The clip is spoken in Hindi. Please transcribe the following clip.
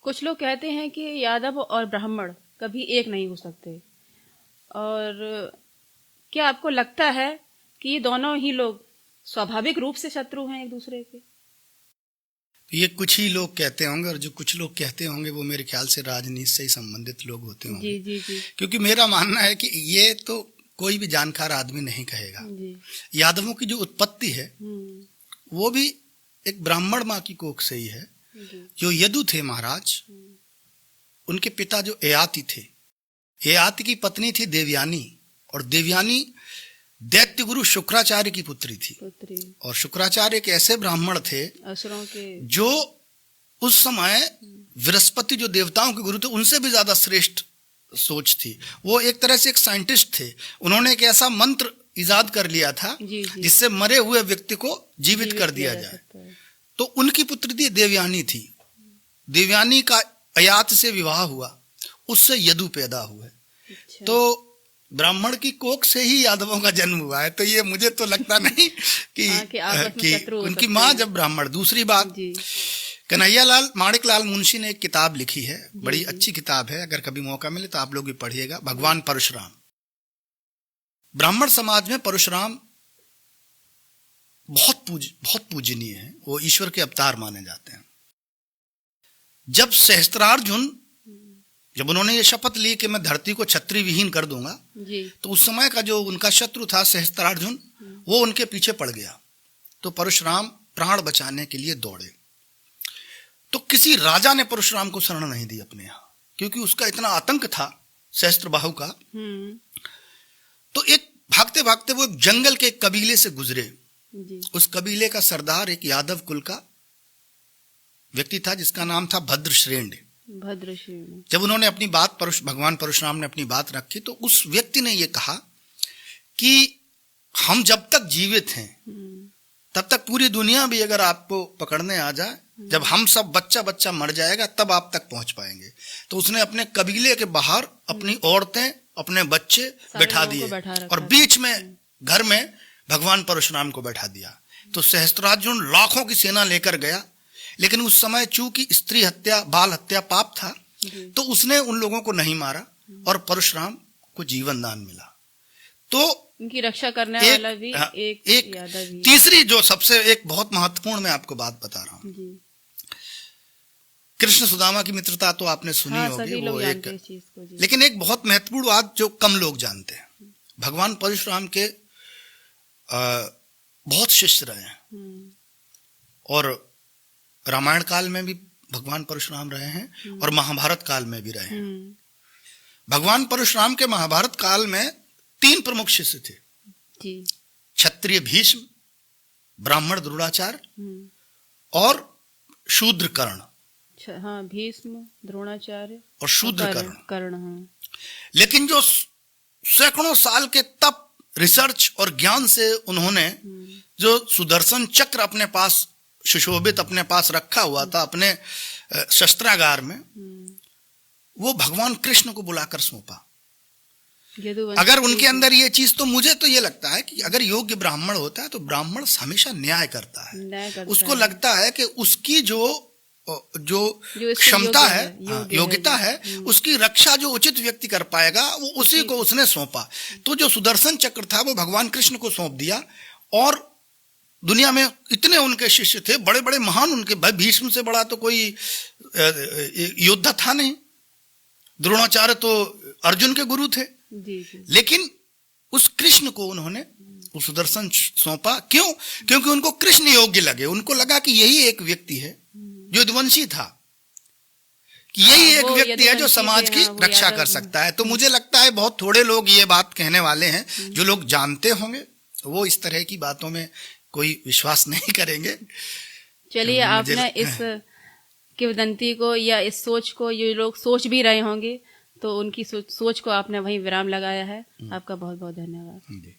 कुछ लोग कहते हैं कि यादव और ब्राह्मण कभी एक नहीं हो सकते, और क्या आपको लगता है कि ये दोनों ही लोग स्वाभाविक रूप से शत्रु हैं एक दूसरे के? ये कुछ ही लोग कहते होंगे, और जो कुछ लोग कहते होंगे वो मेरे ख्याल से राजनीति से ही संबंधित लोग होते होंगे। जी जी जी। क्योंकि मेरा मानना है कि ये तो कोई भी जानकार आदमी नहीं कहेगा। जी। यादवों की जो उत्पत्ति है वो भी एक ब्राह्मण माँ की कोख से ही है। जो यदु थे महाराज, उनके पिता जो ययाति थे, ययाति की पत्नी थी देवयानी, और देवयानी दैत्य गुरु शुक्राचार्य की पुत्री थी। और शुक्राचार्य एक ऐसे ब्राह्मण थे असुरों के, जो उस समय बृहस्पति जो देवताओं के गुरु थे उनसे भी ज्यादा श्रेष्ठ सोच थी। वो एक तरह से एक साइंटिस्ट थे। उन्होंने एक ऐसा मंत्र इजाद कर लिया था जिससे मरे हुए व्यक्ति को जीवित कर दिया जाए। तो उनकी पुत्री थी देवयानी थी। देवयानी का ययाति से विवाह हुआ, उससे यदु पैदा हुए। तो ब्राह्मण की कोख से ही यादवों का जन्म हुआ है। तो ये मुझे तो लगता नहीं कि उनकी माँ जब ब्राह्मण। दूसरी बात, कन्हैयालाल माणिकलाल मुंशी ने एक किताब लिखी है, बड़ी अच्छी किताब है, अगर कभी मौका मिले तो आप लोग भी पढ़िएगा, भगवान परशुराम। ब्राह्मण समाज में परशुराम बहुत पूजनीय है, वो ईश्वर के अवतार माने जाते हैं। जब सहस्त्रार्जुन, जब उन्होंने ये शपथ ली कि मैं धरती को क्षत्रिय विहीन कर दूंगा, तो उस समय का जो उनका शत्रु था सहस्त्रार्जुन, वो उनके पीछे पड़ गया। तो परशुराम प्राण बचाने के लिए दौड़े। तो किसी राजा ने परशुराम को शरण नहीं दी अपने यहाँ, क्योंकि उसका इतना आतंक था सहस्त्रबाहु का। तो एक भागते भागते वो जंगल के कबीले से गुजरे। उस कबीले का सरदार एक यादव कुल का व्यक्ति था जिसका नाम था भद्रश्रेष्ठ। जब उन्होंने अपनी बात भगवान परशुराम ने अपनी बात रखी, तो उस व्यक्ति ने यह कहा कि हम जब तक जीवित हैं तब तक पूरी दुनिया भी अगर आपको पकड़ने आ जाए, जब हम सब बच्चा मर जाएगा तब आप तक पहुंच पाएंगे। तो उसने अपने कबीले के बाहर अपनी औरतें, अपने बच्चे बैठा दिए और बीच में घर में भगवान परशुराम को बैठा दिया। तो सहस्त्रार्जुन लाखों की सेना लेकर गया, लेकिन उस समय चूंकि स्त्री हत्या, बाल हत्या पाप था, तो उसने उन लोगों को नहीं मारा और परशुराम को जीवन दान मिला। तो उनकी रक्षा करने वाला भी एक यादव ही। तीसरी जो सबसे एक बहुत महत्वपूर्ण मैं आपको बात बता रहा हूँ, कृष्ण सुदामा की मित्रता तो आपने सुनी होगी, वो एक, लेकिन एक बहुत महत्वपूर्ण बात जो कम लोग जानते हैं, भगवान परशुराम के बहुत शिष्य रहे हैं, और रामायण काल में भी भगवान परशुराम रहे हैं और महाभारत काल में भी रहे हैं। भगवान परशुराम के महाभारत काल में 3 प्रमुख शिष्य थे, क्षत्रिय भीष्म, ब्राह्मण द्रोणाचार्य और शूद्र कर्ण। हाँ, भीष्म, द्रोणाचार्य और शूद्र कर्ण। हाँ। लेकिन जो सैकड़ों साल के तप, रिसर्च और ज्ञान से उन्होंने जो सुदर्शन चक्र अपने पास सुशोभित अपने पास रखा हुआ था अपने शस्त्रागार में, वो भगवान कृष्ण को बुलाकर सौंपा। अगर उनके अंदर ये चीज, तो मुझे तो ये लगता है कि अगर योग्य ब्राह्मण होता है तो ब्राह्मण हमेशा न्याय करता है। उसको लगता है कि उसकी जो क्षमता है, योग्यता है, उसकी रक्षा जो उचित व्यक्ति कर पाएगा, वो उसी को उसने सौंपा। तो जो सुदर्शन चक्र था वो भगवान कृष्ण को सौंप दिया। और दुनिया में इतने उनके शिष्य थे, बड़े बड़े महान उनके, भाई भीष्म से बड़ा तो कोई योद्धा था नहीं, द्रोणाचार्य तो अर्जुन के गुरु थे। लेकिन उस कृष्ण को उन्होंने उस सुदर्शन सौंपा। क्यों? क्योंकि उनको कृष्ण योग्य लगे। उनको लगा कि यही एक व्यक्ति है जो यदुवंशी था, कि यही एक व्यक्ति है जो समाज की रक्षा कर सकता है। तो मुझे लगता है बहुत थोड़े लोग ये बात कहने वाले हैं, जो लोग जानते होंगे वो इस तरह की बातों में कोई विश्वास नहीं करेंगे। चलिए, आपने इस किंवदंती को या इस सोच को, ये लोग सोच भी रहे होंगे, तो उनकी सोच को आपने वहीं विराम लगाया है। आपका बहुत बहुत धन्यवाद।